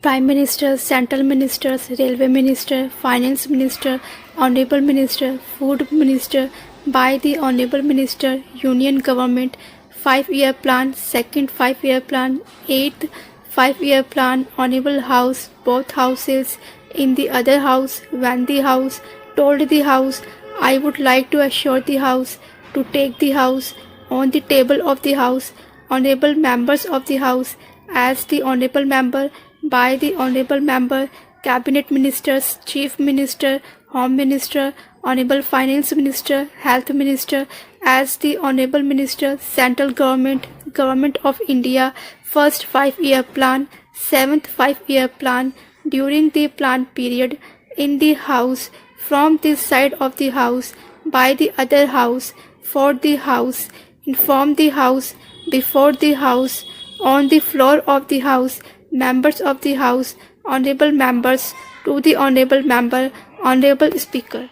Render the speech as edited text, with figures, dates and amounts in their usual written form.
Prime Minister, Central Ministers, Railway Minister, Finance Minister, Honorable Minister, Food Minister, by the Honorable Minister, Union Government, 5-year plan, second 5-year plan, 8th 5-year plan, Honorable House, both houses, in the other house, when the house, told the house, I would like to assure the house, to take the house, on the table of the house, Honorable Members of the House, as the Honorable Member, by the Honorable Member, Cabinet Ministers, Chief Minister, Home Minister, Honorable Finance Minister, Health Minister, as the Honorable Minister, Central Government, Government of India, first 5-year plan, 7th 5-year plan, during the plan period, in the house, from this side of the house, by the other house, for the house, inform the house, before the house, on the floor of the house, members of the house, honorable members, to the honorable member, honorable speaker.